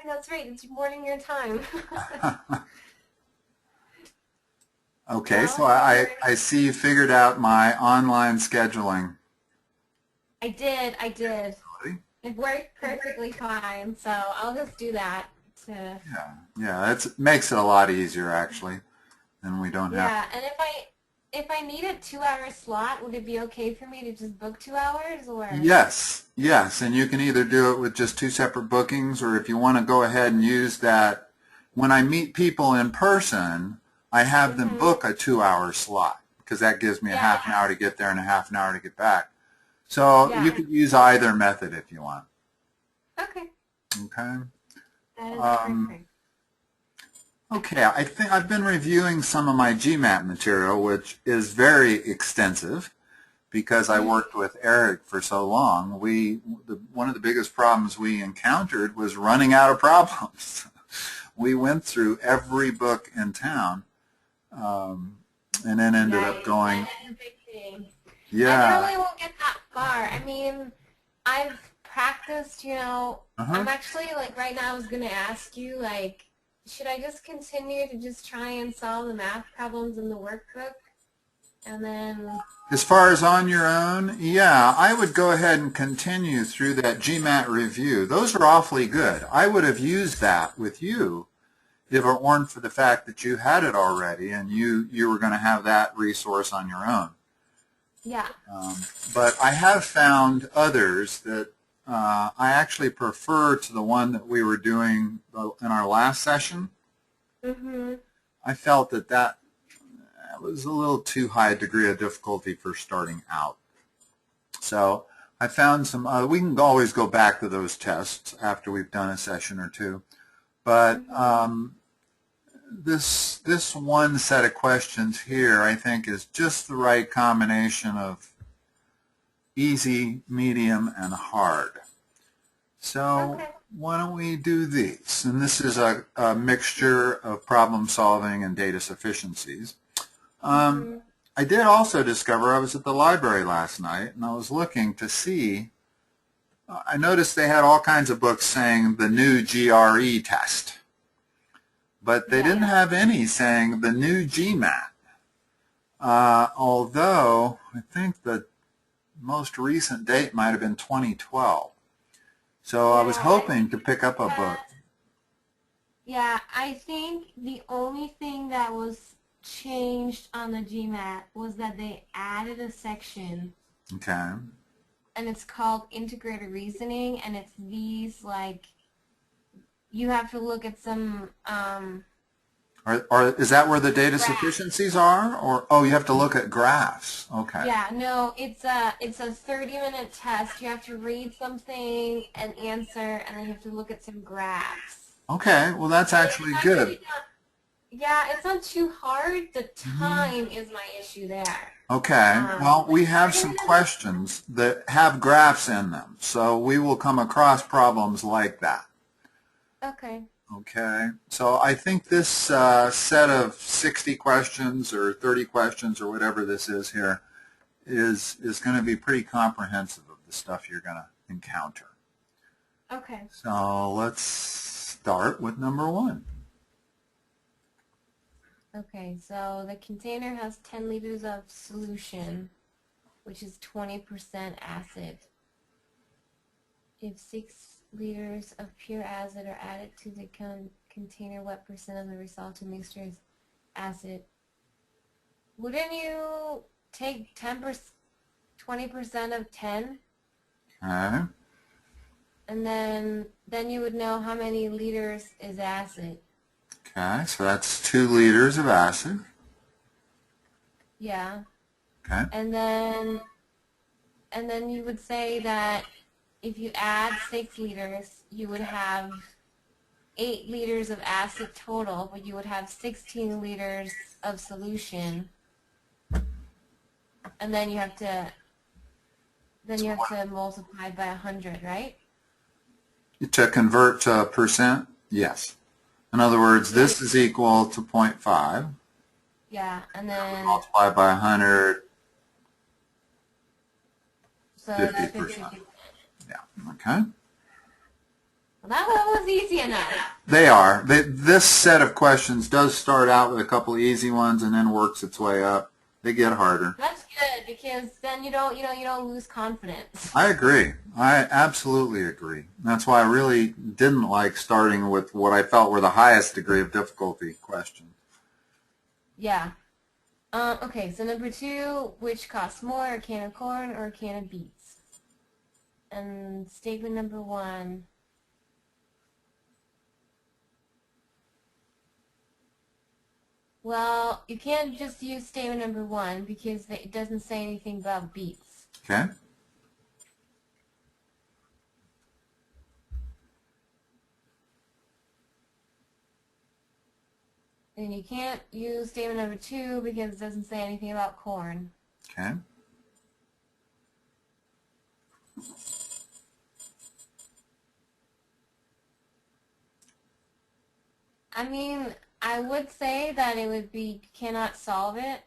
that's right. It's morning your time. Okay, so Well, you I see you figured out my online scheduling. I did. I did. It worked perfectly fine. So I'll just do that. To Yeah, yeah, it makes it a lot easier actually, and we don't have. Yeah, and if I need a 2 hour slot, would it be okay for me to just book 2 hours or? Yes, yes, and you can either do it with just two separate bookings, or if you want to go ahead and use that. When I meet people in person, I have them Mm-hmm. book a 2 hour slot because that gives me a Yeah. half an hour to get there and a half an hour to get back. So you Yeah. could use either method if you want. Okay. Okay. That is Um, perfect. okay, I think I've been reviewing some of my GMAT material, which is very extensive because I worked with Eric for so long. One of the biggest problems we encountered was running out of problems. We went through every book in town, and then ended up Yikes, going, that is a big thing. I yeah, normally won't get that far. I mean, I've practiced, uh-huh. I'm actually, like, right now I was going to ask you, like, should I just continue to just try and solve the math problems in the workbook? And then, As far as on your own, yeah, I would go ahead and continue through that GMAT review. Those are awfully good. I would have used that with you if it weren't for the fact that you had it already and you were going to have that resource on your own. yeah. Um, but I have found others that I actually prefer to the one that we were doing in our last session. Mm-hmm. I felt that was a little too high a degree of difficulty for starting out. So I found some, we can always go back to those tests after we've done a session or two. But Mm-hmm. this one set of questions here, I think, is just the right combination of easy, medium, and hard. So Okay. why don't we do these? And this is a mixture of problem solving and data sufficiencies. Um, Mm-hmm. I did also discover, I was at the library last night and I was looking to see, I noticed they had all kinds of books saying the new GRE test, but they didn't Yeah. have any saying the new GMAT. Although I think the most recent date might have been 2012. So I was Yeah, I hoping think to pick up a book. that, yeah, I think the only thing that was changed on the GMAT was that they added a section Okay. and it's called integrated reasoning and it's these like you have to look at some Is that where the data graphs. sufficiencies are? Or, oh, you have to look at graphs. Okay. Yeah, no, it's a 30-minute test. You have to read something and answer and then you have to look at some graphs. Okay, well, that's And it's actually actually good. not Yeah, it's not too hard. The Mhm. time is my issue there. Okay, well, Like we have 30 some minutes. questions that have graphs in them, so we will come across problems like that. Okay. Okay, so I think this set of 60 questions or 30 questions or whatever this is here is going to be pretty comprehensive of the stuff you're going to encounter. Okay. So let's start with number one. Okay, so the container has 10 liters of solution, which is 20% acid. If 6 liters of pure acid are added to the container, what percent of the resulting mixture is acid? Wouldn't you take 10%, 20% of 10, Okay, and then you would know how many liters is acid? okay, so that's 2 liters of acid. Yeah. Okay, And then you would say that if you add 6 liters, you would have 8 liters of acid total, but you would have 16 liters of solution. And then you have to multiply by 100, right? to convert to percent, yes. In other words, Yeah. this is equal to 0.5. Yeah, and then Multiply by 100, so it's 50. 50%. Yeah, okay. That one was easy enough. They are. This set of questions does start out with a couple of easy ones and then works its way up. They get harder. That's good because then you don't lose confidence. I agree. I absolutely agree. That's why I really didn't like starting with what I felt were the highest degree of difficulty questions. Yeah. Okay, so number 2, which costs more, a can of corn or a can of beets? And statement number 1. Well, you can't just use statement number 1 because it doesn't say anything about beets. Okay? And you can't use statement number 2 because it doesn't say anything about corn. Okay? I mean, I would say that it would be cannot solve it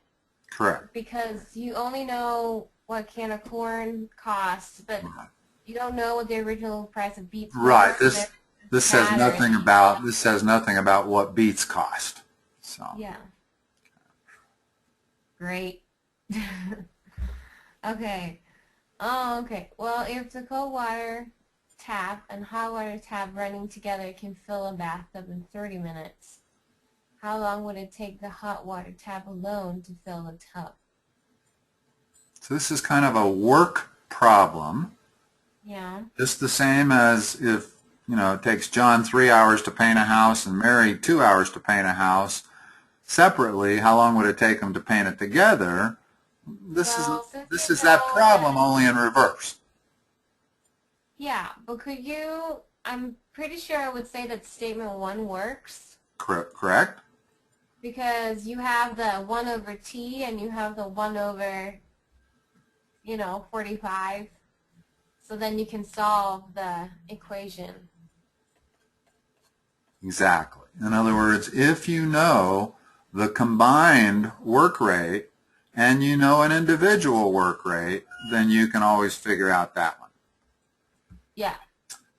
Correct. because you only know what a can of corn costs, but you don't know what the original price of beets were. Right. This says nothing about what beets cost. So. Yeah. Great. Okay. Oh, okay. Well, if the cold water tap and hot water tap running together can fill a bathtub in 30 minutes, how long would it take the hot water tap alone to fill the tub? So this is kind of a work problem. Yeah. Just the same as if, it takes John 3 hours to paint a house and Mary 2 hours to paint a house separately, how long would it take them to paint it together? This is that problem only in reverse. Yeah, but I'm pretty sure I would say that statement 1 works. Correct? Because you have the 1 over t and you have the 1 over, 45. So then you can solve the equation. Exactly. In other words, if you know the combined work rate and you know an individual work rate, then you can always figure out that one. Yeah.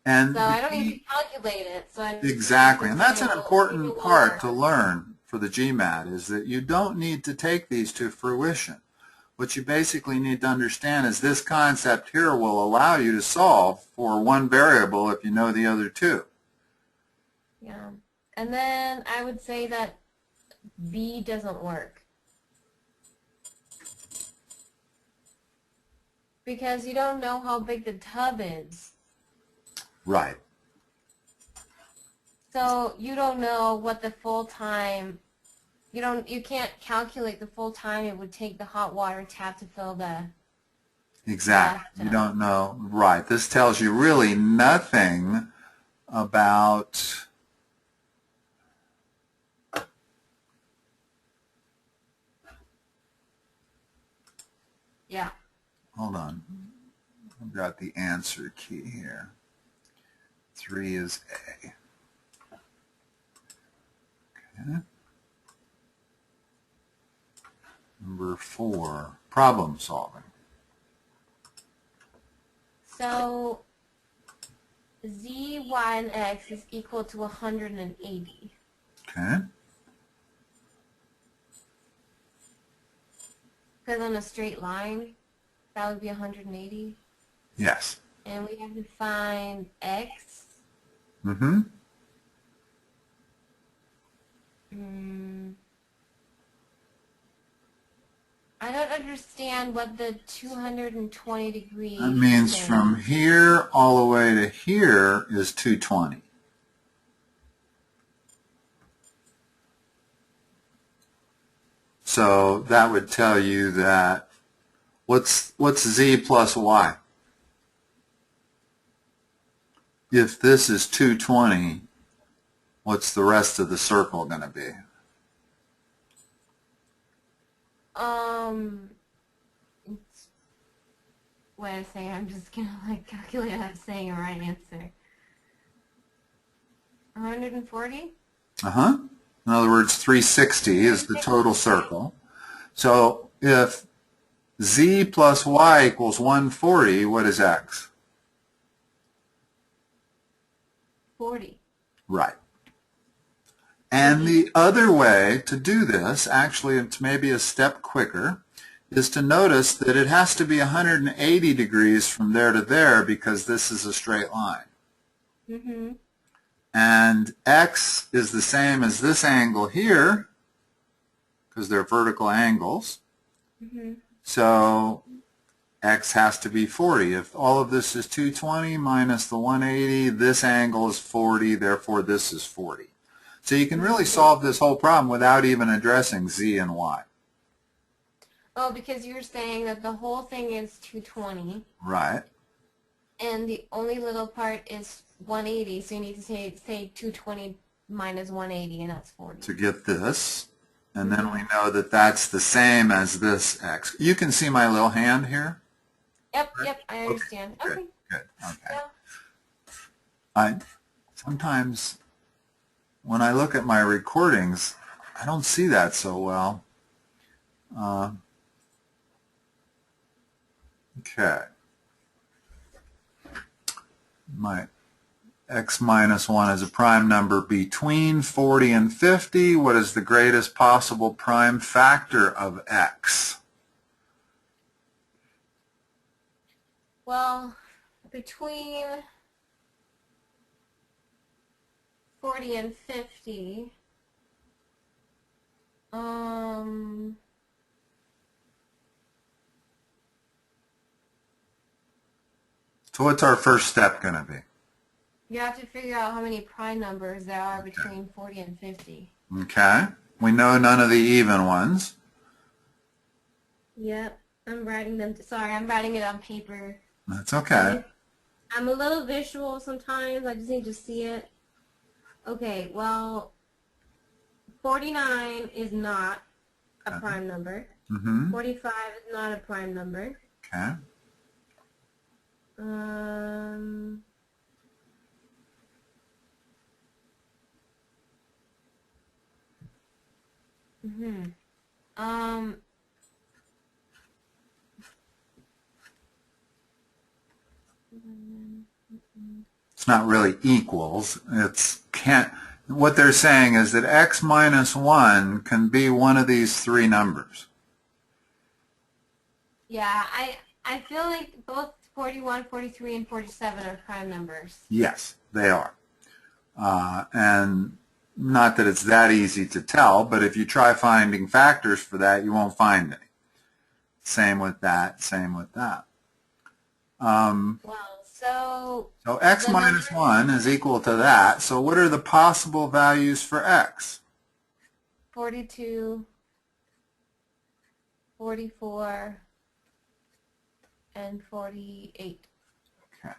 And so I don't need to calculate it. Exactly. And that's an important part to learn for the GMAT is that you don't need to take these to fruition. What you basically need to understand is this concept here will allow you to solve for one variable if you know the other two. Yeah. And then I would say that B doesn't work. Because you don't know how big the tub is. Right. So you don't know what the full time, you can't calculate the full time it would take the hot water tap to fill the Exactly. bathtub. You don't know. Right. This tells you really nothing about Yeah. Hold on. I've got the answer key here. 3 is A. Okay. Number 4, problem solving. So Z, Y, and X is equal to 180. Okay. Because on a straight line, that would be 180. Yes. And we have to find X. Mm-hmm. I don't understand what the 220 degrees. That means from here all the way to here is 220. So that would tell you that what's Z plus Y? If this is 220, what's the rest of the circle going to be? Wait a second, I'm just gonna calculate if I'm saying the right answer. 140? Uh-huh. In other words, 360 is the total circle. So if Z plus Y equals 140, what is X? 40. Right. And the other way to do this, actually it's maybe a step quicker, is to notice that it has to be 180 degrees from there to there because this is a straight line. Mm-hmm. And x is the same as this angle here because they're vertical angles. Mm-hmm. So x has to be 40. If all of this is 220 minus the 180, this angle is 40, therefore this is 40. So you can really solve this whole problem without even addressing z and y. Oh, because you're saying that the whole thing is 220. Right. And the only little part is 180, so you need to say 220 minus 180, and that's 40. To get this. And then we know that that's the same as this x. You can see my little hand here? Yep, I understand. Okay. Good. Okay. Yeah. Sometimes when I look at my recordings, I don't see that so well. Okay. My x minus 1 is a prime number between 40 and 50. What is the greatest possible prime factor of x? Well, between 40 and 50, So what's our first step going to be? you have to figure out how many prime numbers there are between 40 and 50. Okay. We know none of the even ones. Yep, I'm writing them. Sorry, I'm writing it on paper. That's okay. I'm a little visual sometimes. I just need to see it. Okay, well, 49 is not a prime number. 45 is not a prime number. Okay. It's not really equals. It's can't. What they're saying is that x minus 1 can be one of these three numbers. Yeah, I feel like both 41, 43, and 47 are prime numbers. Yes, they are. And not that it's that easy to tell, but if you try finding factors for that, you won't find any. Same with that, same with that. So x minus 1 is equal to that. So what are the possible values for x? 42, 44, and 48. Okay.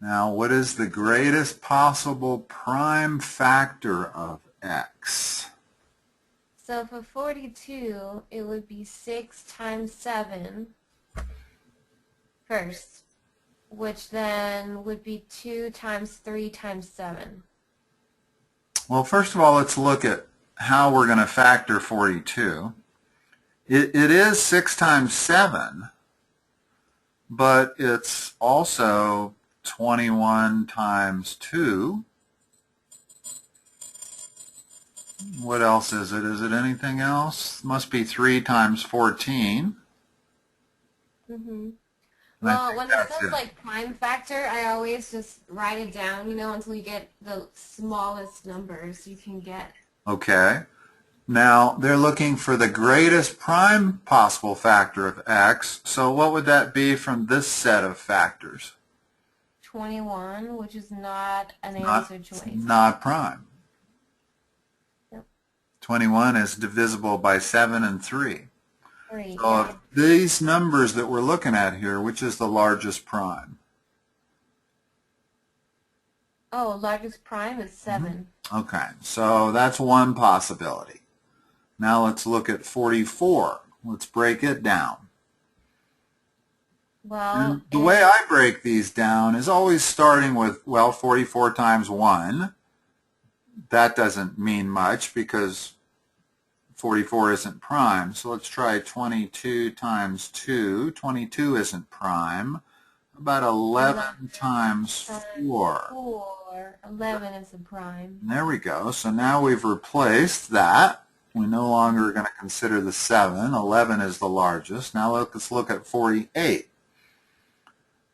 Now, what is the greatest possible prime factor of x? So for 42, it would be 6 times 7 first, which then would be 2 times 3 times 7. Well, first of all, let's look at how we're going to factor 42. It is 6 times 7, but it's also 21 times 2. What else is it? Is it anything else? Must be 3 times 14. Well, when it says like prime factor, I always just write it down, until you get the smallest numbers you can get. Okay. Now, they're looking for the greatest prime possible factor of x, so what would that be from this set of factors? 21, which is not an answer choice. Not prime. Yep. 21 is divisible by 7 and 3. 3, So of these numbers that we're looking at here, which is the largest prime? Oh, largest prime is 7. Okay, so that's one possibility. Now let's look at 44. Let's break it down. Well, and the way I break these down is always starting with, 44 times 1. That doesn't mean much because 44 isn't prime. So let's try 22 times 2. 22 isn't prime. About 11 times 4. 4. 11 is a prime. There we go. So now we've replaced that. We no longer are going to consider the 7. 11 is the largest. Now let's look at 48.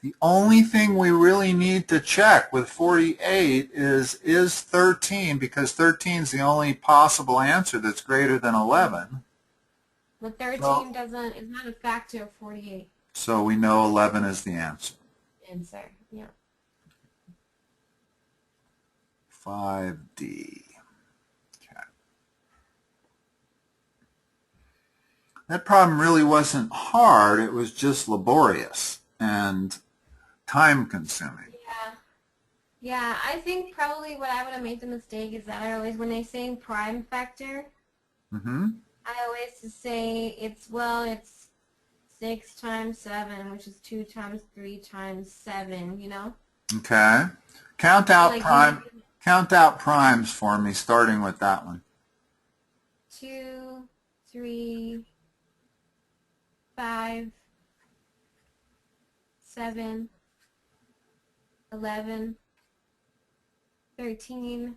The only thing we really need to check with 48 is 13, because 13 is the only possible answer that's greater than 11. But 13 is not a factor of 48. So we know 11 is the answer. Answer, yeah. 5D. Okay. That problem really wasn't hard. It was just laborious and time-consuming. Yeah. Yeah, I think probably what I would have made the mistake is that I always, when they say prime factor, I always just say it's 6 times 7, which is 2 times 3 times 7, you know? Okay. Count out Like count out primes for me, starting with that one. 2, 3, 5, 7, 11, 13,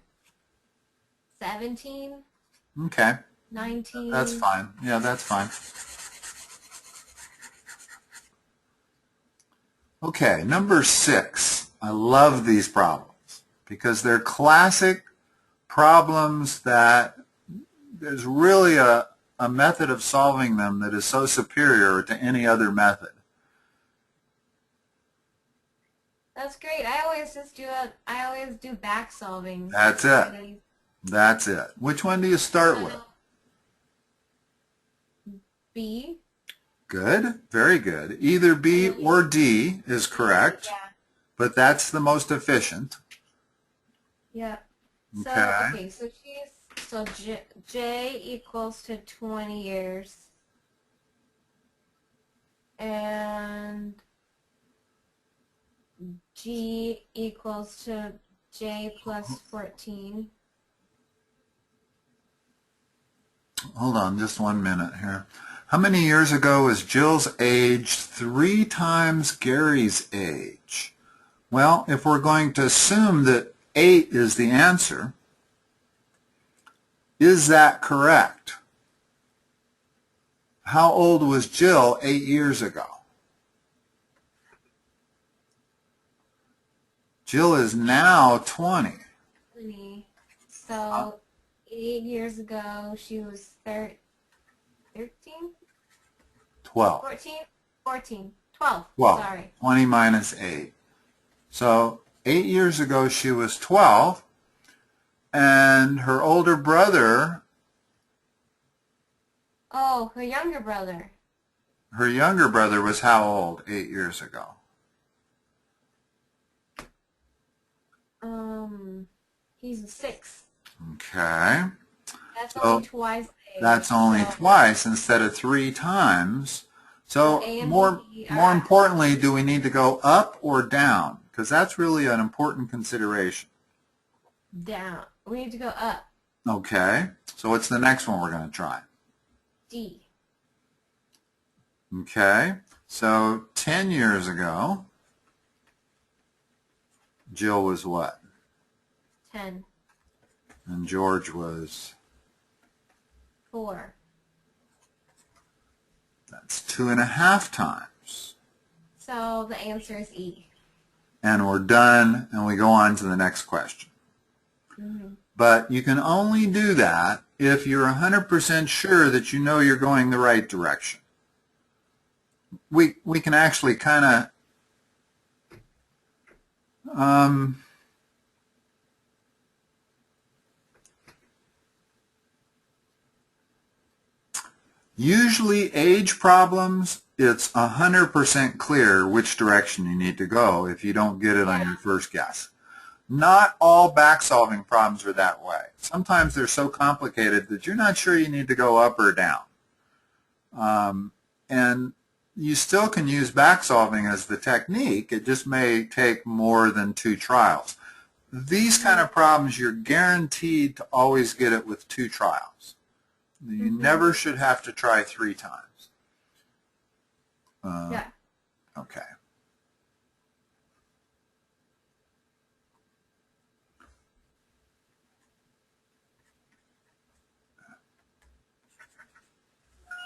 17, Okay. 19. That's fine. Yeah, that's fine. Okay, number 6. I love these problems because they're classic problems that there's really a method of solving them that is so superior to any other method. That's great. I always do back solving. That's it. That's it. Which one do you start with? B. Good. Very good. Either B or D is correct, Yeah. but that's the most efficient. Yeah. So, Okay. okay, so J equals to 20 years. And G equals to J plus 14. Hold on just 1 minute here. How many years ago was Jill's age 3 times Gary's age? Well, if we're going to assume that 8 is the answer, is that correct? How old was Jill 8 years ago? Jill is now 20. 20. So 8 years ago, she was 13? 12. 14? 14. 12. 12. Sorry. 20 minus 8. So 8 years ago she was 12, and her older brother, Oh, her younger brother. was how old 8 years ago? He's 6. Okay. That's So only twice the age. that's only twice instead of 3 times. So A and more B are importantly, do we need to go up or down? Because that's really an important consideration. down. We need to go up. Okay. So what's the next one we're going to try? D. Okay. So 10 years ago, Jill was what? 10. And George was? 4. That's 2.5 times. So the answer is E. And we're done, and we go on to the next question. But you can only do that if you're 100% sure that you know you're going the right direction. We can actually kind of usually age problems, it's 100% clear which direction you need to go if you don't get it on your first guess. Not all back-solving problems are that way. Sometimes they're so complicated that you're not sure you need to go up or down. And you still can use back-solving as the technique. It just may take more than 2 trials. These kind of problems, you're guaranteed to always get it with 2 trials. You never should have to try 3 times. Yeah. Okay.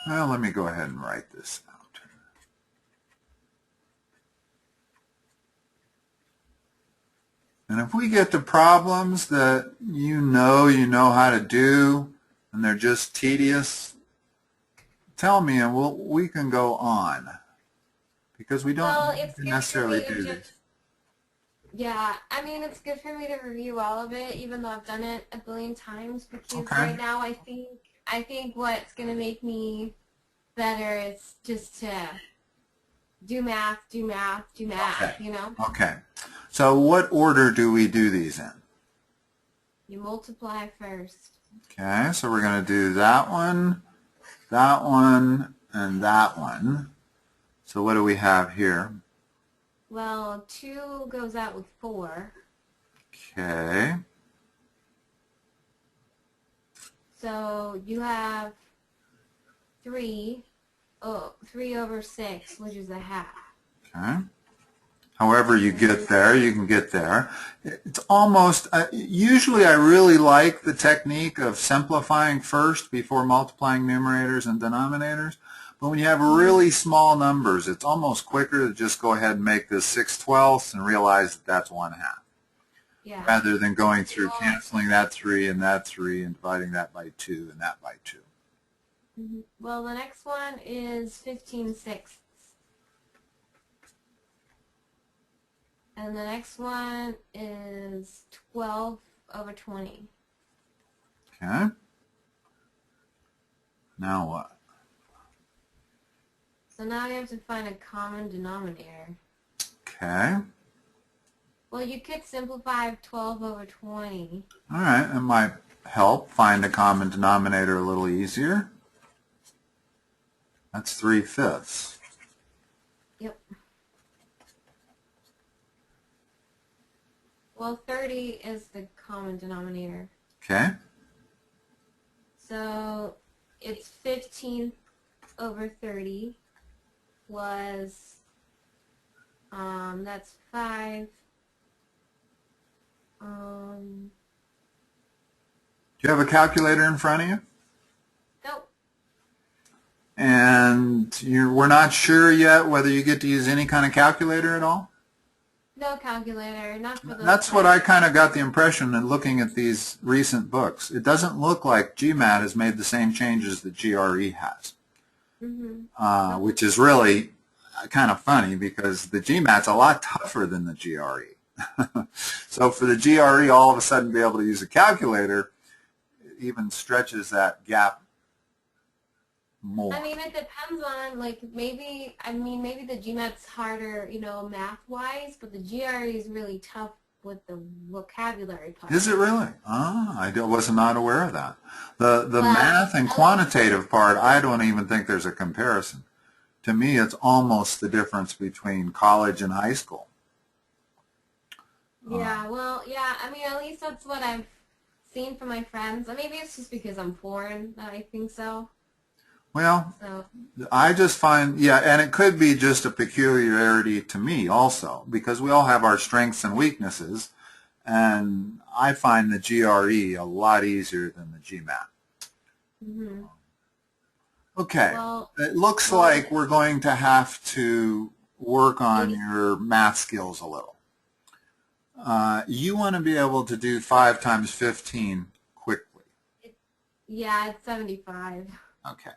Well, let me go ahead and write this out. And if we get to problems that you know how to do, and they're just tedious, tell me and we can go on. Because we don't Well, need it's to good for necessarily me to do just, these. yeah, I mean, it's good for me to review all of it, even though I've done it a billion times, because Okay. right now I think what's going to make me better is just to do math, do math, do Okay. math, you know? Okay. So what order do we do these in? You multiply first. Okay, so we're going to do that one, and that one. So what do we have here? Well, 2 goes out with 4. Okay. So you have 3, 3 over 6, which is a half. Okay. However you get there, you can get there. It's almost, usually I really like the technique of simplifying first before multiplying numerators and denominators. But when you have really small numbers, it's almost quicker to just go ahead and make this 6/12 and realize that that's 1/2. Yeah. Rather than going through canceling that 3 and that 3 and dividing that by 2 and that by 2. Well, the next one is 15/6. And the next one is 12 over 20. Okay. Now what? So now you have to find a common denominator. Okay. Well, you could simplify 12 over 20. All right, that might help find a common denominator a little easier. That's 3/5. Yep. Well, 30 is the common denominator. Okay. So it's 15 over 30 plus, that's 5. Do you have a calculator in front of you? Nope. And we're not sure yet whether you get to use any kind of calculator at all? No calculator, not for the... That's what I kind of got the impression in looking at these recent books. It doesn't look like GMAT has made the same changes that GRE has, which is really kind of funny because the GMAT's a lot tougher than the GRE. So for the GRE, all of a sudden be able to use a calculator, it even stretches that gap more. I mean, it depends on, like, maybe the GMAT's harder, math-wise, but the GRE is really tough with the vocabulary part. Is it really? I was not aware of that. The Well, math and quantitative part, I don't even think there's a comparison. To me, it's almost the difference between college and high school. Yeah, well, yeah, I mean, at least that's what I've seen from my friends. Maybe it's just because I'm foreign that I think so. Well, So. I just find, yeah, and it could be just a peculiarity to me also, because we all have our strengths and weaknesses, and I find the GRE a lot easier than the GMAT. Okay, Well, it looks like we're going to have to work on your math skills a little. You want to be able to do 5 times 15 quickly. Yeah, it's 75. Okay.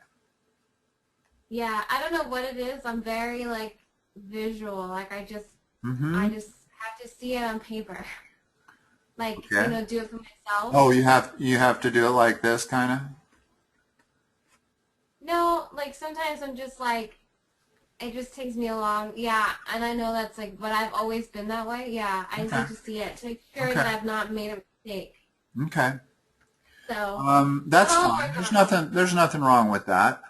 Yeah, I don't know what it is. I'm very, like, visual. Like, I just have to see it on paper. Like, Okay. do it for myself. Oh, you have to do it like this, kind of? No, like, sometimes I'm just, like, it just takes me along. Yeah, and I know that's, like, but I've always been that way. Yeah, I need to see it to make sure that I've not made a mistake. Okay. So. That's fine. There's nothing wrong with that.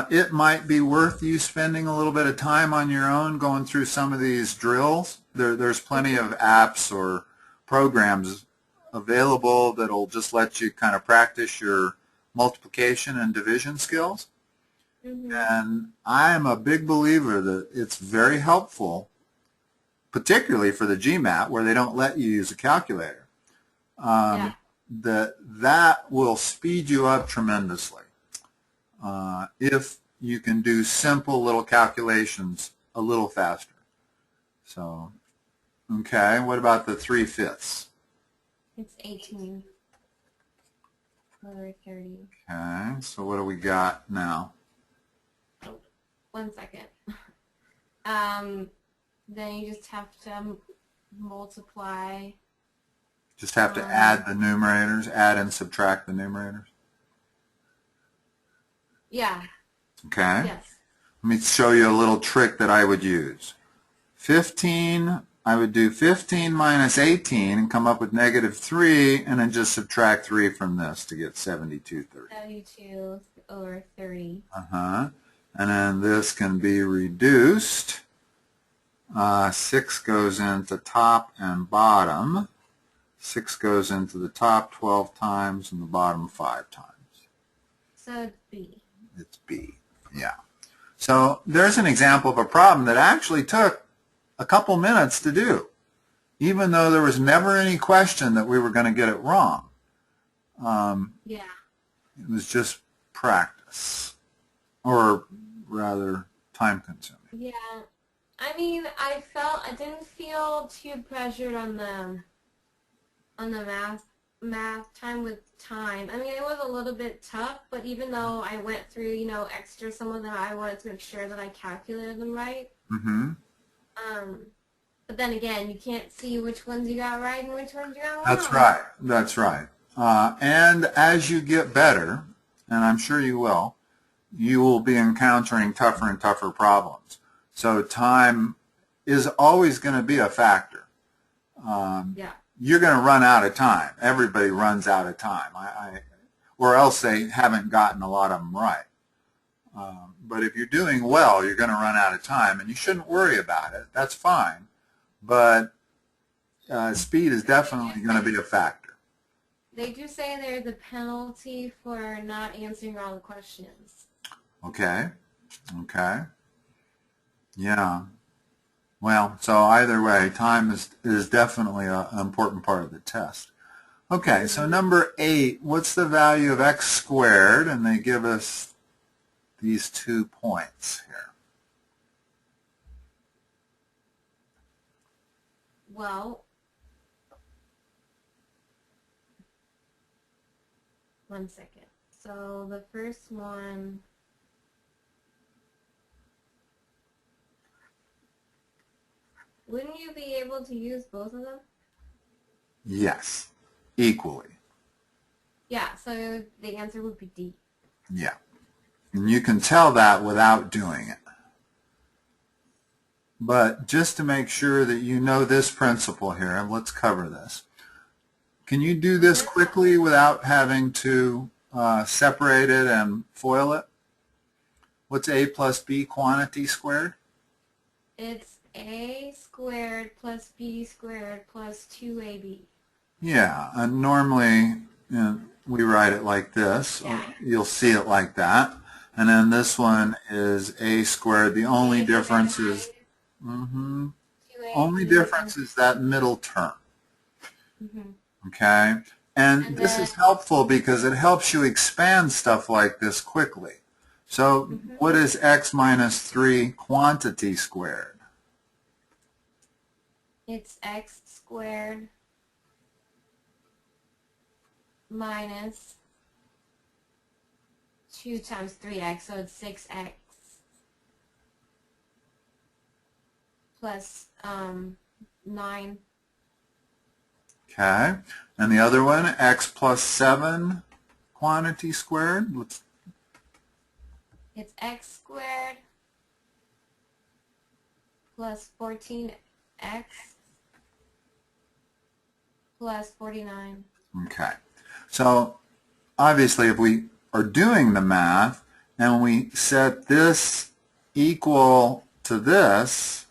It might be worth you spending a little bit of time on your own going through some of these drills. There's plenty of apps or programs available that'll just let you kind of practice your multiplication and division skills. And I am a big believer that it's very helpful, particularly for the GMAT where they don't let you use a calculator. That will speed you up tremendously. if you can do simple little calculations a little faster. So, okay, what about the 3/5? It's 18 over 30. Okay, so what do we got now? Oh, 1 second. Then you just have to multiply. Just have to add the numerators, add and subtract the numerators. Yeah. Okay. Yes. Let me show you a little trick that I would use. 15, I would do 15 minus 18 and come up with -3, and then just subtract 3 from this to get 72/30. 72 over 30. And then this can be reduced. 6 goes into top and bottom. 6 goes into the top 12 times and the bottom 5 times. So it's B. It's B, yeah. So there's an example of a problem that actually took a couple minutes to do, even though there was never any question that we were going to get it wrong. Yeah. It was just practice, or rather time-consuming. Yeah. I mean, I didn't feel too pressured on the math time with time. I mean, it was a little bit tough, but even though I went through, extra some of them, I wanted to make sure that I calculated them right. Mm-hmm. But then again, you can't see which ones you got right and which ones you got wrong. That's right. That's right. And as you get better, and I'm sure you will be encountering tougher and tougher problems. So time is always going to be a factor. Yeah. You're going to run out of time. Everybody runs out of time, or else they haven't gotten a lot of them right. But if you're doing well, you're going to run out of time, and you shouldn't worry about it. That's fine. But speed is definitely going to be a factor. They do say there's a penalty for not answering all the questions. Okay. Okay. Yeah. Well, so either way, time is definitely an important part of the test. Okay, so number 8, what's the value of x squared? And they give us these 2 points here. Well, 1 second. So the first one, wouldn't you be able to use both of them? Yes, equally. Yeah, so the answer would be D. Yeah. And you can tell that without doing it. But just to make sure that you know this principle here, and let's cover this. Can you do this quickly without having to separate it and FOIL it? What's A plus B quantity squared? It's A squared plus B squared plus 2AB. Yeah, and normally we write it like this. Yeah. You'll see it like that. And then this one is A squared. The only difference is that middle term. Okay? And this is helpful because it helps you expand stuff like this quickly. So what is x minus 3 quantity squared? It's x squared minus 2 times 3x, so it's 6x plus 9. Okay. And the other one, x plus 7 quantity squared? It's x squared plus 14x plus 49. Okay. So obviously if we are doing the math and we set this equal to this,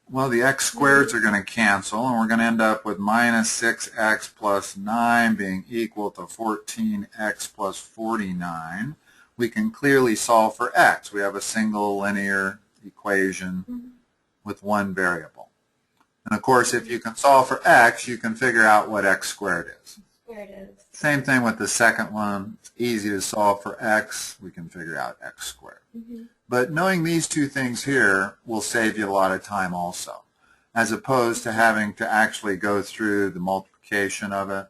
well, the x squareds are going to cancel, and we're going to end up with minus 6x plus 9 being equal to 14x plus 49. We can clearly solve for x. We have a single linear equation with one variable. And of course, if you can solve for x, you can figure out what x squared is. There it is. Same thing with the second one. It's easy to solve for x. We can figure out x squared. But knowing these two things here will save you a lot of time also, as opposed to having to actually go through the multiplication of it.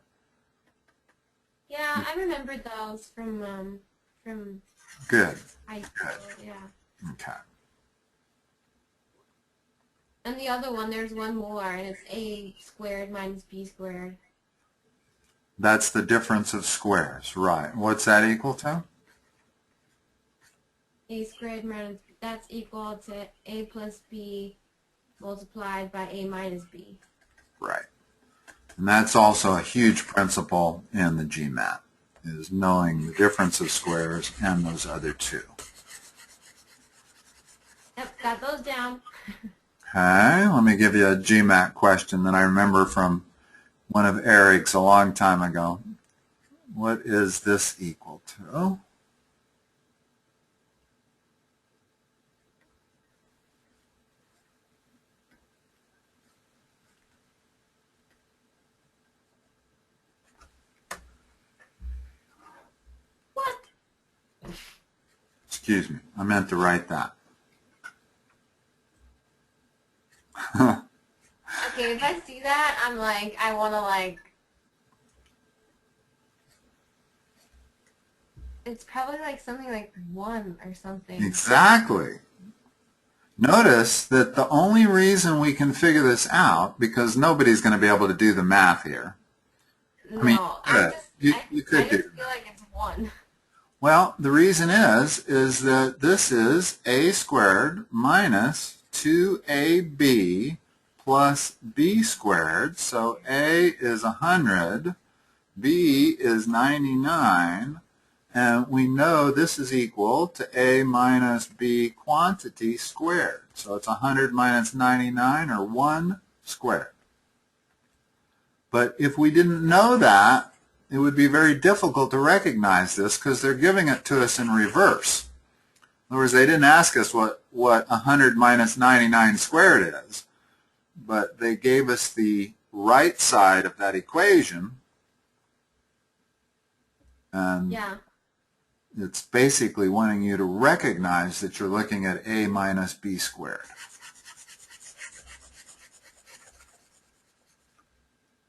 Yeah, I remembered those from Good. high Good. school. Yeah. Okay. And the other one, there's one more, and it's a squared minus b squared. That's the difference of squares, right. What's that equal to? A squared minus, that's equal to a plus b multiplied by a minus b. Right. And that's also a huge principle in the GMAT, is knowing the difference of squares and those other two. Yep, got those down. Okay, let me give you a GMAT question that I remember from one of Eric's a long time ago. What is this equal to? What? Excuse me, I meant to write that. Okay, if I see that, I'm like, I want to like, it's probably like something like 1 or something. Exactly. Notice that the only reason we can figure this out, because nobody's going to be able to do the math here. No, I mean, you could I do just feel like it's 1. Well, the reason is that this is a squared minus 2ab plus b squared. So a is 100, b is 99, and we know this is equal to a minus b quantity squared. So it's 100 minus 99, or 1 squared. But if we didn't know that, it would be very difficult to recognize this because they're giving it to us in reverse. In other words, they didn't ask us what 100 minus 99 squared is, but they gave us the right side of that equation, and Yeah. it's basically wanting you to recognize that you're looking at a minus b squared.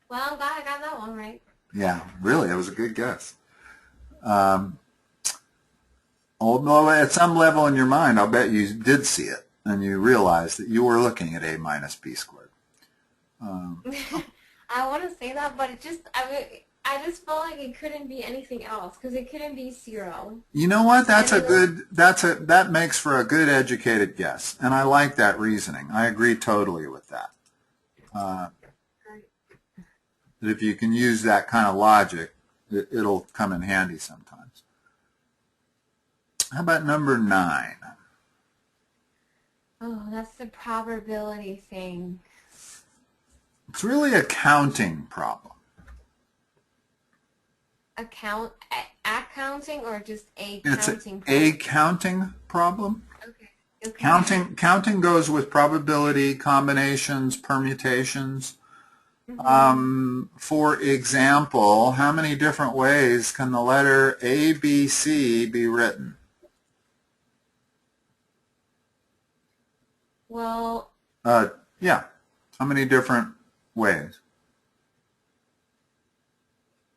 Well, I'm glad I got that one right. Yeah, really, it was a good guess. Although at some level in your mind, I'll bet you did see it, and you realized that you were looking at a minus b squared. I want to say that, but it just, I just felt like it couldn't be anything else, because it couldn't be 0. You know what? That makes for a good educated guess, and I like that reasoning. I agree totally with that. That if you can use that kind of logic, it'll come in handy sometimes. How about number 9? Oh, that's the probability thing. It's really a counting problem. Accounting or just a It's counting problem? a counting problem. Okay. Counting goes with probability, combinations, permutations. For example, how many different ways can the letter A, B, C be written? Well, Yeah. How many different ways?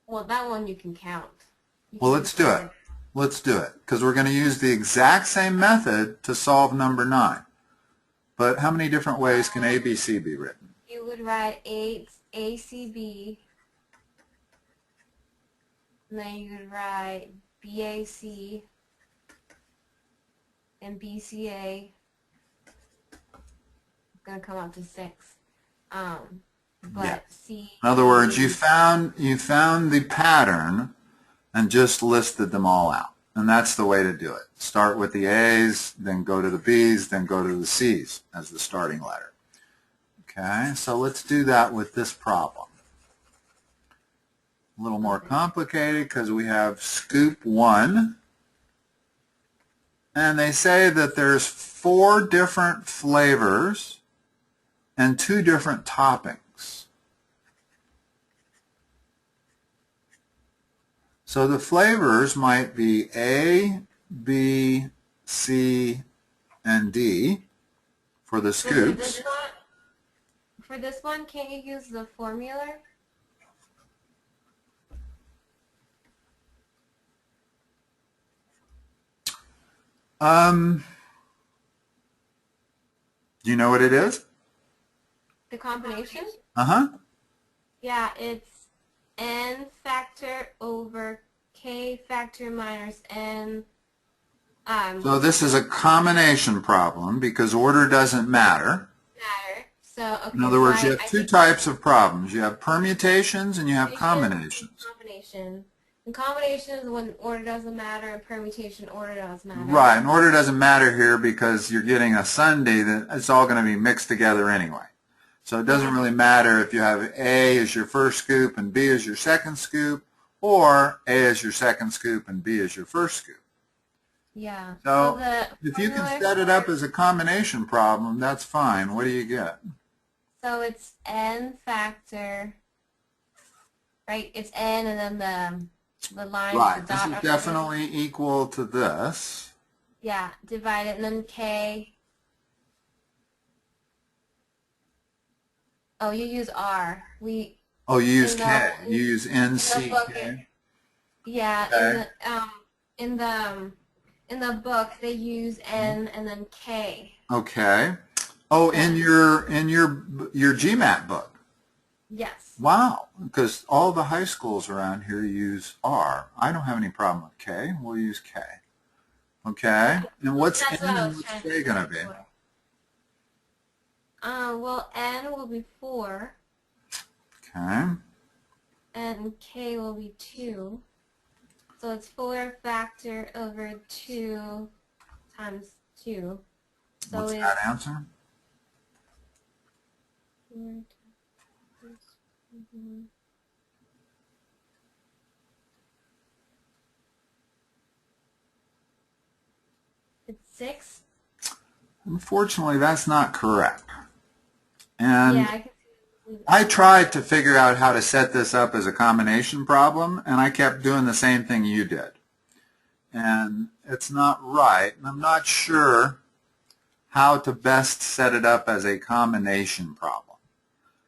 well, that one you can count. Well, let's do it. Let's do it, because we're going to use the exact same method to solve number 9. But how many different ways can ABC be written? You would write ACB, and then you would write BAC and BCA. It's going to come up to 6. But Yeah. C. In other words, you found the pattern and just listed them all out. And that's the way to do it. Start with the A's, then go to the B's, then go to the C's as the starting letter. Okay, so let's do that with this problem. A little more complicated because we have scoop 1. And they say that there's 4 different flavors and 2 different toppings. So the flavors might be A, B, C, and D for the scoops. For this one, can't you use the formula? Do you know what it is? The combination? Uh-huh. Yeah, it's n factor over k factor minus n. So this is a combination problem because order doesn't matter. So, In okay, other so words, you have I two think types of problems. You have permutations and you have combinations. combination. And combination is when order doesn't matter, and permutation order does matter. Right, and order doesn't matter here because you're getting a sundae that it's all going to be mixed together anyway. So it doesn't really matter if you have A as your first scoop and B as your second scoop, or A as your second scoop and B as your first scoop. Yeah. So if you can set it up as a combination problem, that's fine. What do you get? So it's n factor, right? It's n and then the line. Right, The this dot is definitely equal to this. Yeah, divide it, and then k. Oh, you use R. Oh, you use K. You use NCK. Yeah, Okay. in the book they use N and then K. Okay. Oh, in your GMAT book. Yes. Wow, because all the high schools around here use R. I don't have any problem with K. We'll use K. Okay. And what's N and what's K going to be? Well, N will be 4. Okay. And K will be 2. So it's 4 factor over 2 times 2. So What's that answer? It's 6. Unfortunately, that's not correct. And Yeah, I tried to figure out how to set this up as a combination problem, and I kept doing the same thing you did. And it's not right, and I'm not sure how to best set it up as a combination problem.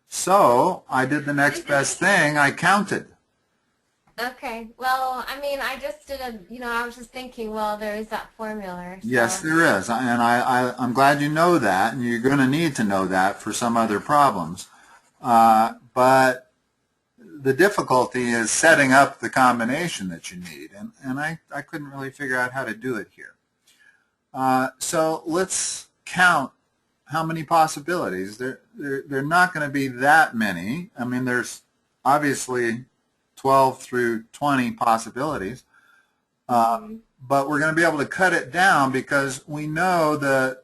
So I did the next best thing. I counted. Okay. Well, I mean, I just did I was just thinking, well, there is that formula. So. Yes, there is. And I'm glad you know that, and you're going to need to know that for some other problems. But the difficulty is setting up the combination that you need, and I couldn't really figure out how to do it here. So let's count how many possibilities. They're not going to be that many. I mean, there's obviously 12 through 20 possibilities, but we're going to be able to cut it down because we know that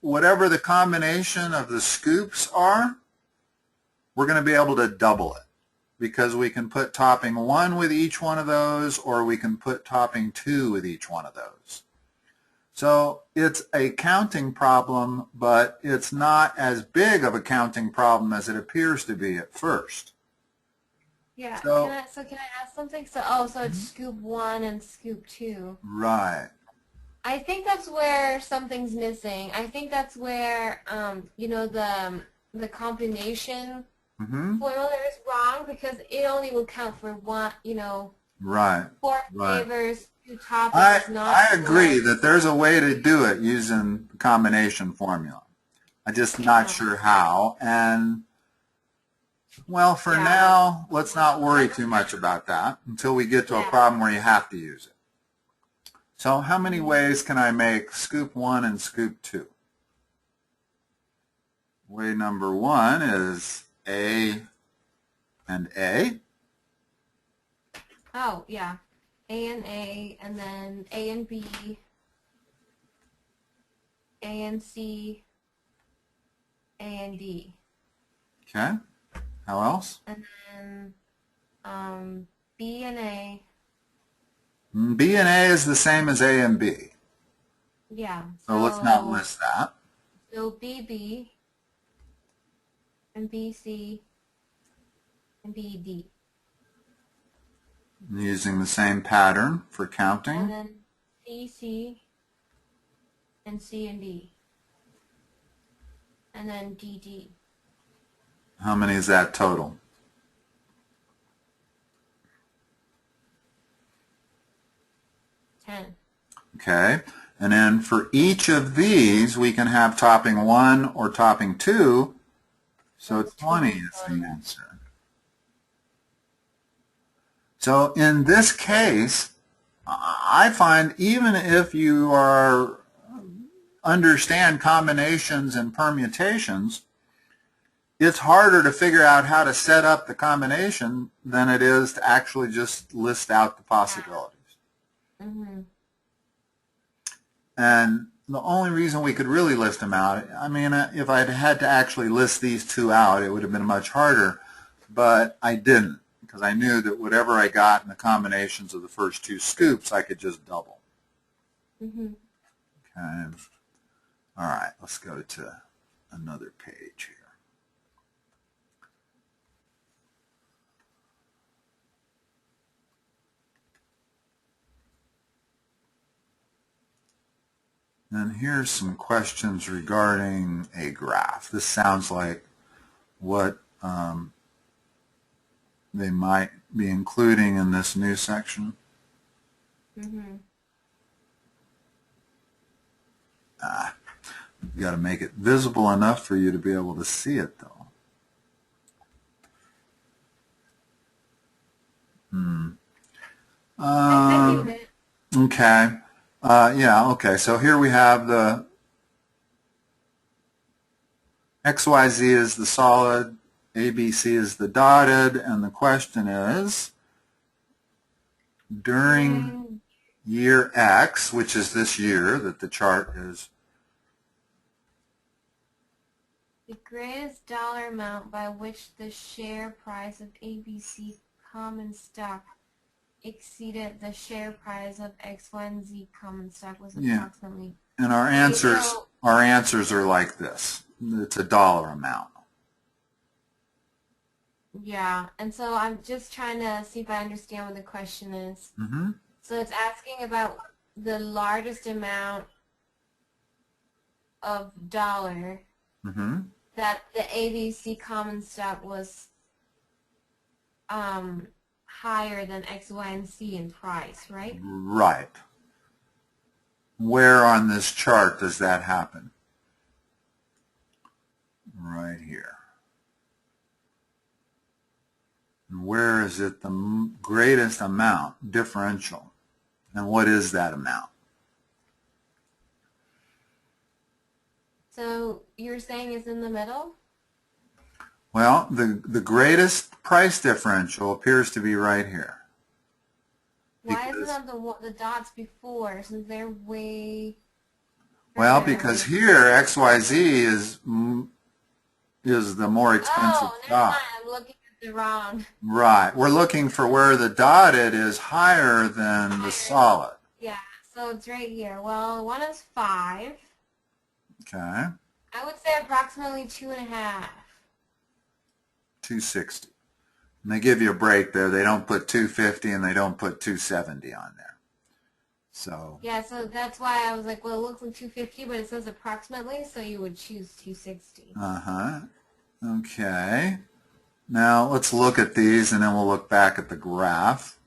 whatever the combination of the scoops are, we're going to be able to double it because we can put topping 1 with each one of those, or we can put topping 2 with each one of those. So it's a counting problem, but it's not as big of a counting problem as it appears to be at first. Yeah. So Can I ask something? So it's scoop 1 and scoop 2. right. I think that's where something's missing. I think that's where the combination formula is wrong because it only will count for one. Right. 4 Right. flavors, 2 toppings. I agree that there's a way to do it using the combination formula. I'm just not sure how. And, well, for now, let's not worry too much about that until we get to a problem where you have to use it. So how many ways can I make scoop 1 and scoop 2? Way number 1 is A and A. Oh, yeah. A, and then A and B, A and C, A and D. Okay. How else? And then B and A. B and A is the same as A and B. Yeah. So let's not list that. So BB and BC and BD. Using the same pattern for And counting. then C, C, and C and D. And then D, D. How many is that total? 10. Okay. And then for each of these, we can have topping 1 or topping 2. So it's 20 20 is the total. answer. So in this case, I find even if you understand combinations and permutations, it's harder to figure out how to set up the combination than it is to actually just list out the possibilities. Mm-hmm. And the only reason we could really list them out, I mean, if I'd had to actually list these two out, it would have been much harder, but I didn't, because I knew that whatever I got in the combinations of the first two scoops, I could just double. Mm-hmm. Okay. All right, let's go to another page here. And here's some questions regarding a graph. This sounds like what they might be including in this new section. Mm-hmm. You got to make it visible enough for you to be able to see it, though. I do it. Okay. Yeah, okay. So here we have the XYZ is the solid, ABC is the dotted, and the question is, during year X, which is this year that the chart is, The greatest dollar amount by which the share price of ABC common stock exceeded the share price of X, Y, and Z common stock was yeah, approximately. and our answers are like this. It's a dollar amount. Yeah, and so I'm just trying to see if I understand what the question is. Mm-hmm. So it's asking about the largest amount of dollar Mm-hmm. that the ABC common stock was higher than X, Y, and Z in price, right? Right. Where on this chart does that happen? Right here. And where is it the greatest amount, differential? And what is that amount? So you're saying it's in the middle? Well, the greatest price differential appears to be right here. Why is it Because, on the dots before, since they're way well, further because away? here XYZ is the more expensive Oh, never mind. stock. I'm looking at the wrong. Right. We're looking for where the dotted is higher than the Higher. solid. Yeah, so it's right here. Well, one is 5. Okay. I would say approximately 2.5. 260. And they give you a break there. They don't put 250 and they don't put 270 on there. So, Yeah, so that's why I was like, well, it looks like 250, but it says approximately, so you would choose 260. uh-huh. Okay. Now let's look at these and then we'll look back at the graph.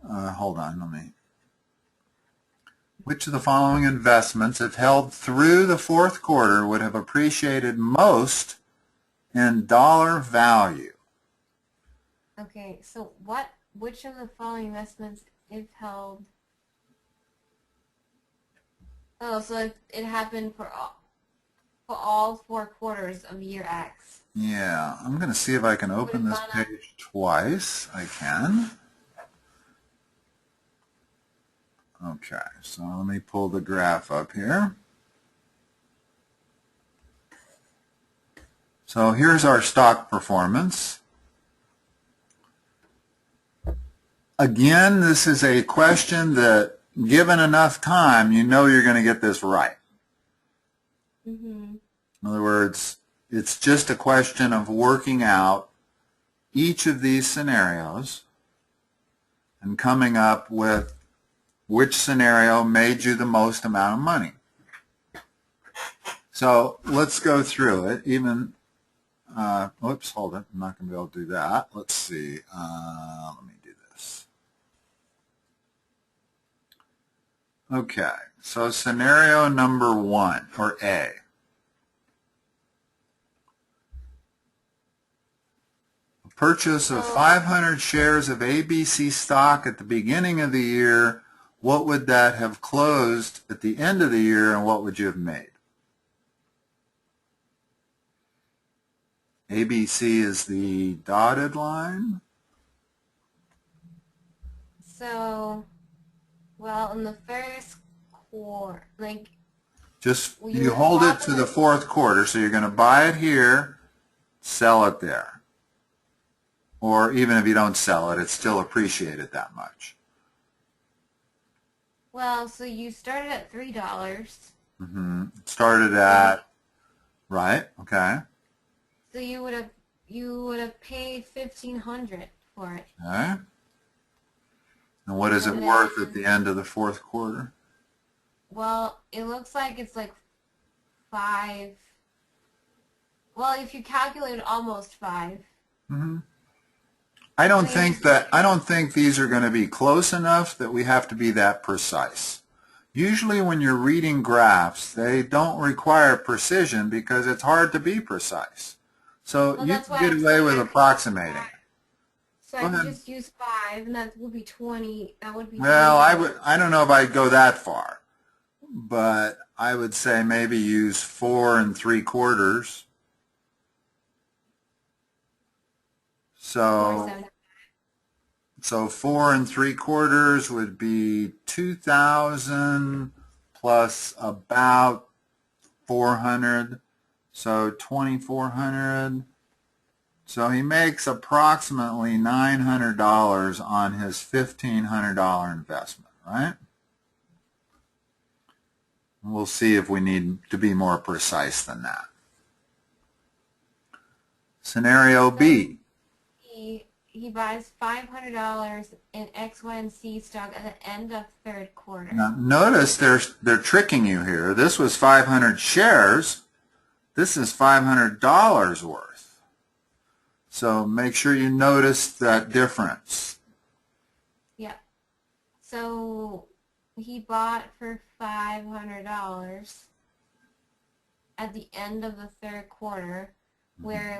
Hold on, let me. Which of the following investments, if held through the fourth quarter, would have appreciated most in dollar value? Okay, so which of the following investments, if held, oh, so it happened for all 4 quarters of year X. Yeah, I'm going to see if I can Would open have this gone up. page twice. I can. Okay, so let me pull the graph up here. So here's our stock performance. Again, this is a question that, given enough time, you know you're going to get this right. Mm-hmm. In other words, it's just a question of working out each of these scenarios and coming up with which scenario made you the most amount of money. So let's go through it. Even, oops, hold it. I'm not going to be able to do that. Let's see. Let me do this. Okay, so scenario number 1, or A. A purchase of 500 shares of ABC stock at the beginning of the year. What would that have closed at the end of the year, and what would you have made? ABC is the dotted line. So, well, in the first quarter, like, Just you you would have hold it bought to them the fourth quarter, so you're going to buy it here, sell it there. Or even if you don't sell it, it's still appreciated that much. well, so you started at $3. It started at, right, okay. So you would have paid $1,500 for it. Okay. And what is it And worth at then, the end of the fourth quarter? well, it looks like it's like 5. Well, if you calculate almost 5. I don't So you're think these are going to be close enough that we have to be that precise. Usually when you're reading graphs, they don't require precision because it's hard to be precise. So well, you that's can why get I'm away saying with I could use approximating. 5. So Go I could ahead. just use 5, and that would be 20. That would be Well, $20. I don't know if I'd go that far, but I would say maybe use 4 3/4. So 470. 4 3/4 would be 2,000 plus about 400, so 2,400. So he makes approximately $900 on his $1,500 investment, right? We'll see if we need to be more precise than that. Scenario B. He buys $500 in X, Y, and C stock at the end of third quarter. Now notice they're tricking you here. This was 500 shares. This is $500 worth. So make sure you notice that difference. Yeah. So he bought for $500 at the end of the third quarter, where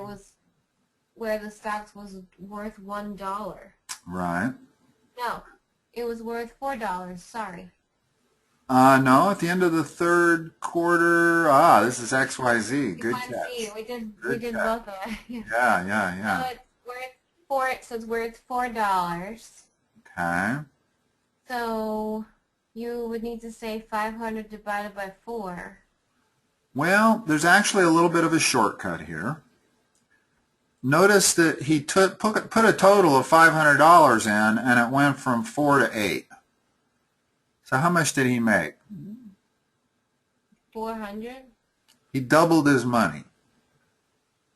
the stocks was worth $1. Right. No, it was worth $4. Sorry. No, at the end of the third quarter. This is XYZ. Good catch. We Good did catch. both of it. Yeah. So it's worth $4. Okay. So you would need to say 500 divided by 4. Well, there's actually a little bit of a shortcut here. Notice that he put a total of $500 in, and it went from 4 to 8. So how much did he make? 400? He doubled his money.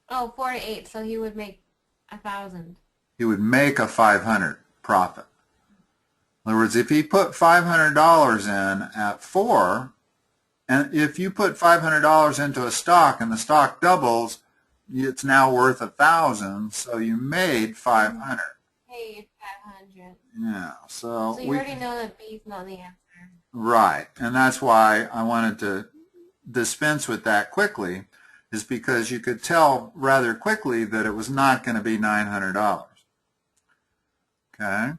Oh, 4 to 8, so he would make 1,000. He would make a 500 profit. In other words, if he put $500 in at 4, and if you put $500 into a stock and the stock doubles, it's now worth 1,000, so you made 500. Paid 500. Yeah, So you already know that B is not the answer. Right, and that's why I wanted to dispense with that quickly, is because you could tell rather quickly that it was not going to be $900. Okay?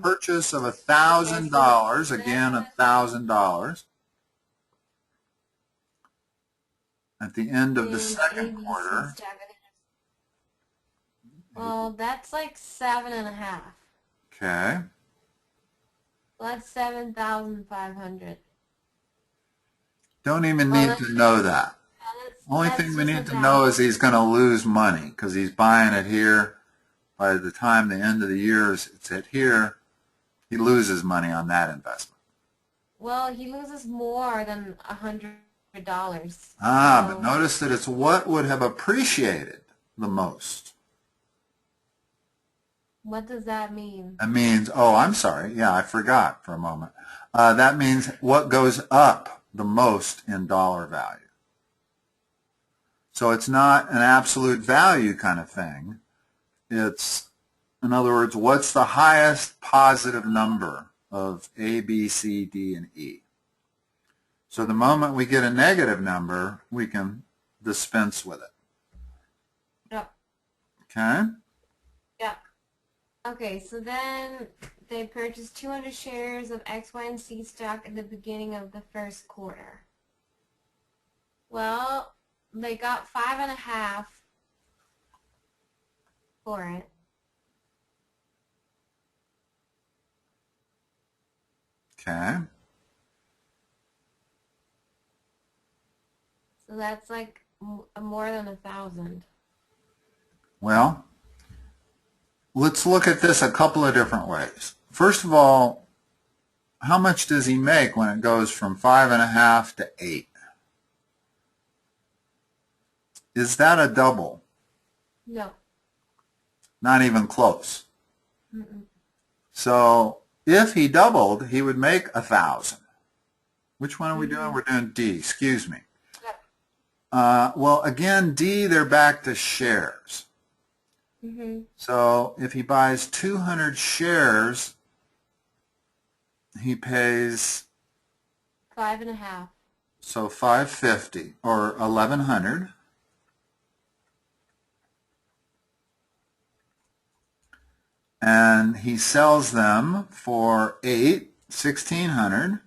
Purchase of $1,000, again $1,000, at the end of the second quarter. Well, that's like 7.5. Okay. Well, that's 7,500. Don't even need to know that. Only thing we need to know is he's going to lose money because he's buying it here. By the time the end of the year it's at here, he loses money on that investment. Well, he loses more than $100. But notice that it's what would have appreciated the most. What does that mean? That means, oh, I'm sorry. Yeah, I forgot for a moment. That means what goes up the most in dollar value. So it's not an absolute value kind of thing. It's, in other words, what's the highest positive number of A, B, C, D, and E? So the moment we get a negative number, we can dispense with it. Yep. Okay? Yep. Okay, so then they purchased 200 shares of X, Y, and C stock at the beginning of the first quarter. Well, they got 5.5 for it. Okay. So that's like more than 1,000. Well, let's look at this a couple of different ways. First of all, how much does he make when it goes from 5.5 to 8? Is that a double? No. Not even close. Mm-mm. So if he doubled, he would make 1,000. Which one are we doing? Mm-hmm. We're doing D. Excuse me. Yep. Well, again, D, they're back to shares. Mm-hmm. So if he buys 200 shares, he pays, 5.5. so 550 or 1,100. And he sells them for 1,600.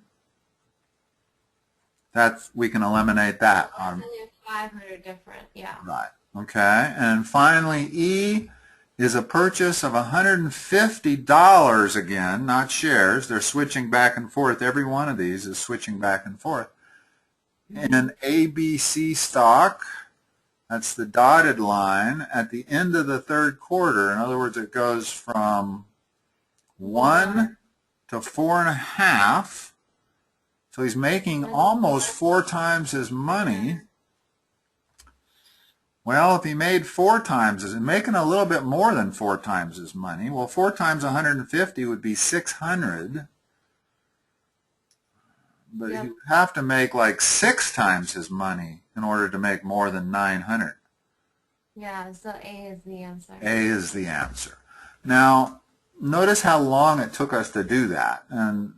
That's, we can eliminate that. It's only 500 different, yeah. Right. Okay. And finally, E is a purchase of $150 again, not shares. They're switching back and forth. Every one of these is switching back and forth. In ABC stock, that's the dotted line, at the end of the third quarter. In other words, it goes from 1 to 4.5. So he's making almost 4 times his money. Well, if he made 4 times, making a little bit more than 4 times his money, well, 4 times 150 would be 600. But Yep. he would have to make like 6 times his money in order to make more than 900. Yeah, so A is the answer. A is the answer. Now, notice how long it took us to do that. And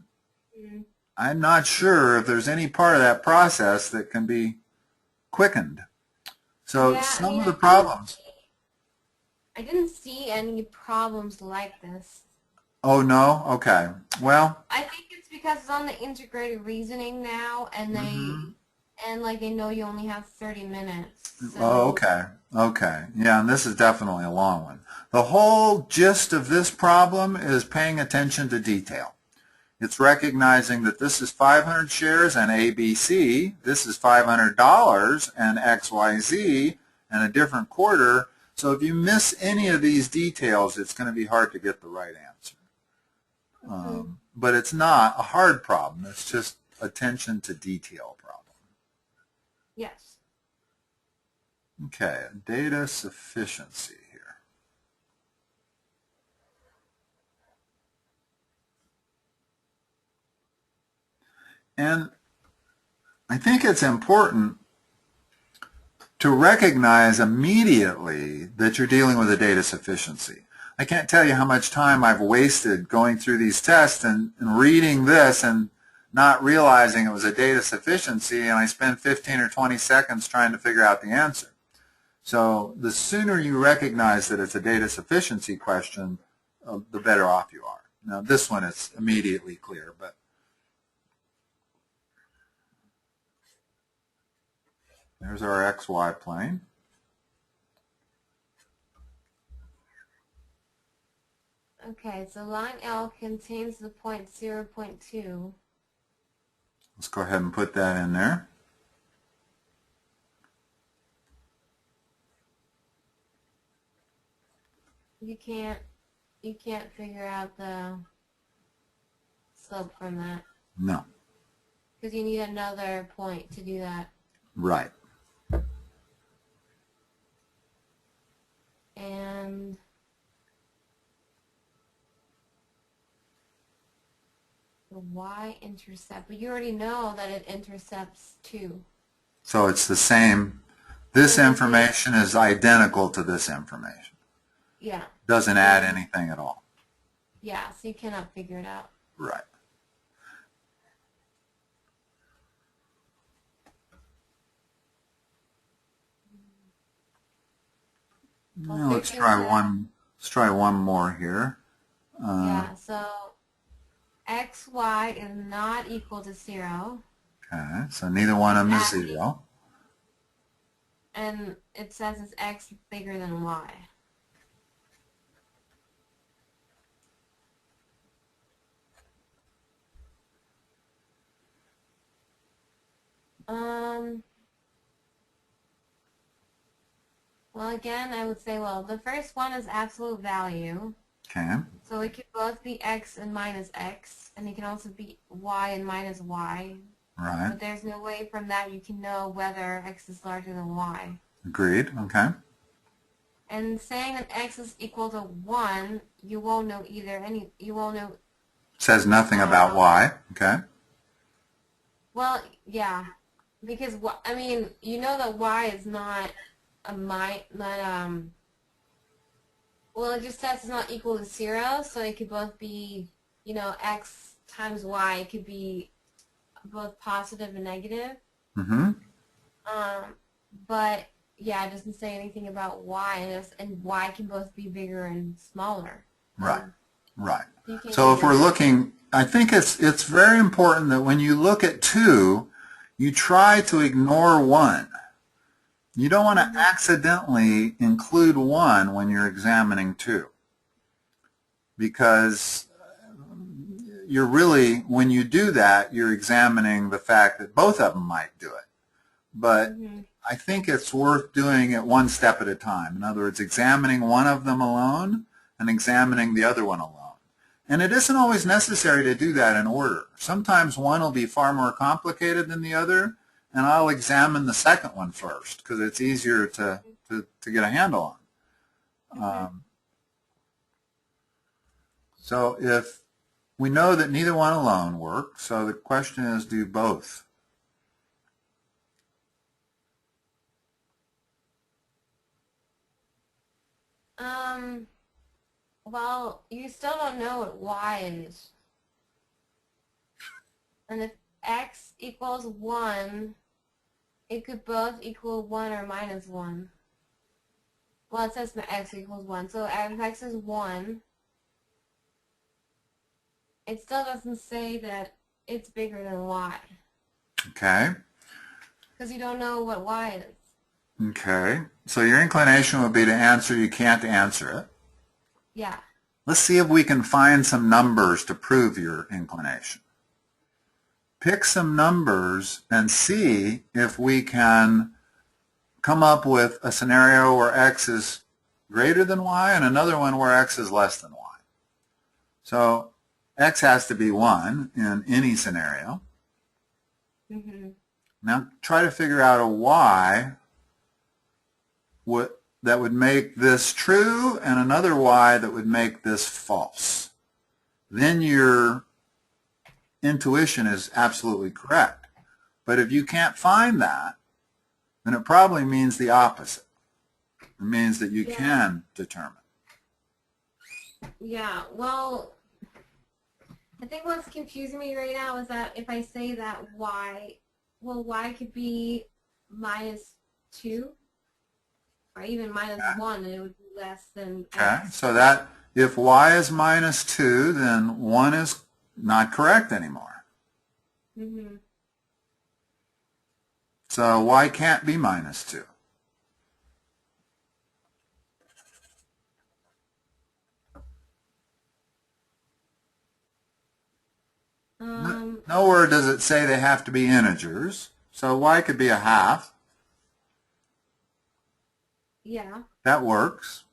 I'm not sure if there's any part of that process that can be quickened. So Yeah, some of the problems. I didn't see any problems like this. Oh, no? Okay. Well. I think it's because it's on the integrated reasoning now, and they know you only have 30 minutes. So. Oh, okay. Okay. Yeah, and this is definitely a long one. The whole gist of this problem is paying attention to detail. It's recognizing that this is 500 shares and ABC, this is $500 and XYZ, and a different quarter. So if you miss any of these details, it's going to be hard to get the right answer. But it's not a hard problem. It's just attention to detail problem. Yes. Okay, data sufficiency here. And I think it's important to recognize immediately that you're dealing with a data sufficiency. I can't tell you how much time I've wasted going through these tests and reading this and not realizing it was a data sufficiency, and I spend 15 or 20 seconds trying to figure out the answer. So the sooner you recognize that it's a data sufficiency question, the better off you are. Now this one is immediately clear, but there's our XY plane. Okay, so line L contains the point 0.2. Let's go ahead and put that in there. You can't figure out the slope from that. No. Because you need another point to do that. Right. And The y-intercept, but you already know that it intercepts 2. So it's the same. This So it's the same. information is identical to this information. Yeah. Doesn't So add you, anything at all. yeah, so you cannot figure it out. Right. Well, Now let's 13 try says, one. Let's try one more here. yeah, so xy is not equal to 0. Okay, so neither one of them is 0. And it says it's x bigger than y. Um, well, again, I would say, well, the first one is absolute value. Okay, So it could both be x and minus x, and it can also be y and minus y. right. But there's no way from that you can know whether x is larger than y. Agreed. Okay. And saying that x is equal to 1, you won't know either. You won't know. Says nothing about y. Okay. Well, yeah, because I mean, you know that y is not well, it just says it's not equal to 0, so it could both be, x times y. It could be both positive and negative. Mm-hmm. But yeah, it doesn't say anything about y, and y can both be bigger and smaller. Right. Right. You can So if we're either, looking, I think it's very important that when you look at 2, you try to ignore 1. You don't want to accidentally include 1 when you're examining 2, because you're really, when you do that, you're examining the fact that both of them might do it. But I think it's worth doing it one step at a time. In other words, examining one of them alone and examining the other one alone. And it isn't always necessary to do that in order. Sometimes one will be far more complicated than the other, and I'll examine the second one first because it's easier to get a handle on. So if we know that neither one alone works, so the question is, do both? well, you still don't know what y is. And if x equals 1, it could both equal 1 or minus 1. Well, it says x equals 1. So if x is 1, it still doesn't say that it's bigger than y. Okay. Because you don't know what y is. Okay. So your inclination would be to answer you can't answer it. Yeah. Let's see if we can find some numbers to prove your inclination. Pick some numbers and see if we can come up with a scenario where x is greater than y and another one where x is less than y. So x has to be 1 in any scenario. Now try to figure out a y that would make this true and another y that would make this false. Then your intuition is absolutely correct. But if you can't find that, then it probably means the opposite. It means that you can determine. Yeah, well, I think what's confusing me right now is that if I say that y, well, y could be minus 2, or even minus 1, and it would be less than Okay, x. so that if y is minus 2, then 1 is not correct anymore. So y can't be minus 2. Nowhere does it say they have to be integers. So y could be a half. Yeah. That works.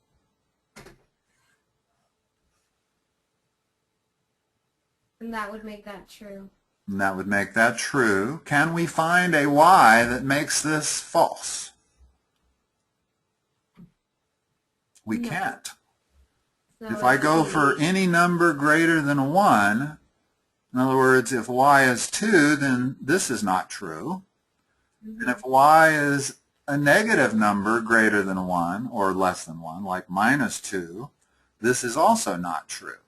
And that would make that true. And that would make that true. Can we find a y that makes this false? We can't. So If I go for any number greater than 1, In other words, if y is 2, then this is not true. Mm-hmm. And if y is a negative number greater than 1 or less than 1, like minus 2, this is also not true.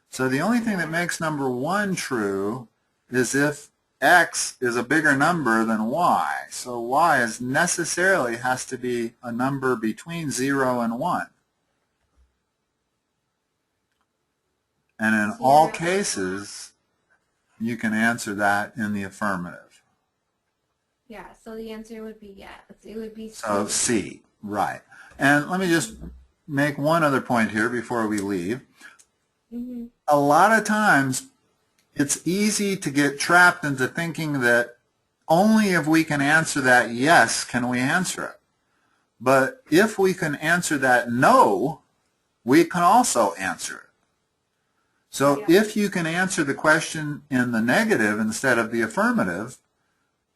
So the only thing that makes number 1 true is if x is a bigger number than y. So y is necessarily has to be a number between 0 and 1. And in all cases, you can answer that in the affirmative. Yeah, so the answer would be yes. It would be C. So C, right. And let me just make one other point here before we leave. Mm-hmm. A lot of times, it's easy to get trapped into thinking that only if we can answer that yes can we answer it. But if we can answer that no, we can also answer it. So if you can answer the question in the negative instead of the affirmative,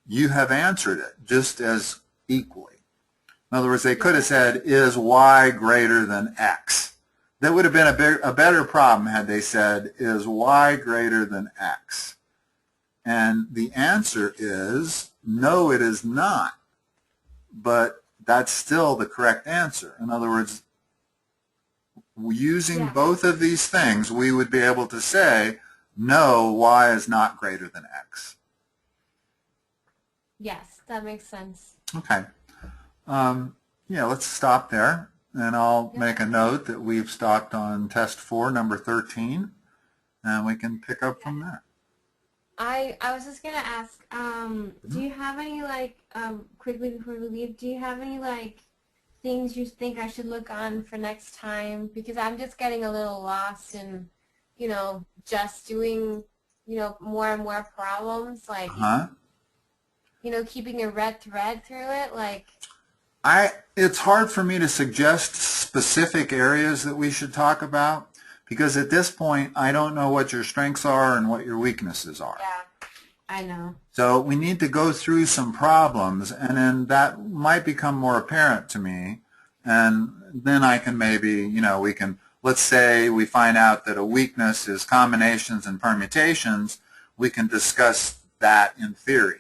you have answered it just as equally. In other words, they could have said, is y greater than x? That would have been a better problem had they said, is y greater than x? And the answer is, no, it is not. But that's still the correct answer. In other words, using both of these things, we would be able to say, no, y is not greater than x. Yes, that makes sense. Okay. Yeah, let's stop there. And I'll make a note that we've stopped on test 4, number 13, and we can pick up from there. I was just gonna ask, do you have any quickly before we leave, do you have any things you think I should look on for next time? Because I'm just getting a little lost in, just doing, more and more problems, keeping a red thread through it, It's hard for me to suggest specific areas that we should talk about because at this point I don't know what your strengths are and what your weaknesses are. Yeah, I know. So we need to go through some problems and then that might become more apparent to me and then I can maybe, let's say we find out that a weakness is combinations and permutations, we can discuss that in theory.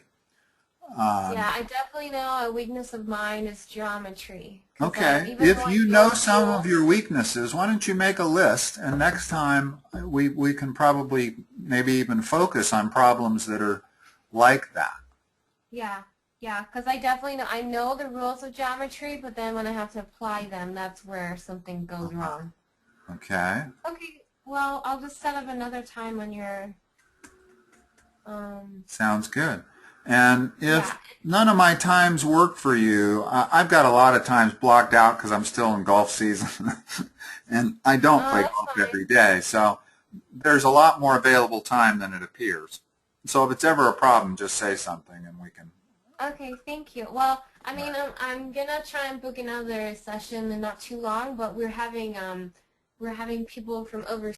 Yeah, I definitely know a weakness of mine is geometry. Okay, if you know some of your weaknesses, why don't you make a list, and next time we can probably maybe even focus on problems that are like that. Yeah, because I definitely know, I know the rules of geometry, but then when I have to apply them, that's where something goes wrong. Okay. Okay, well, I'll just set up another time on your... Sounds good. And if none of my times work for you, I've got a lot of times blocked out because I'm still in golf season, and I don't play golf every day, so there's a lot more available time than it appears. So if it's ever a problem, just say something and we can... Okay, thank you. Well, I mean, I'm going to try and book another session in not too long, but we're having people from overseas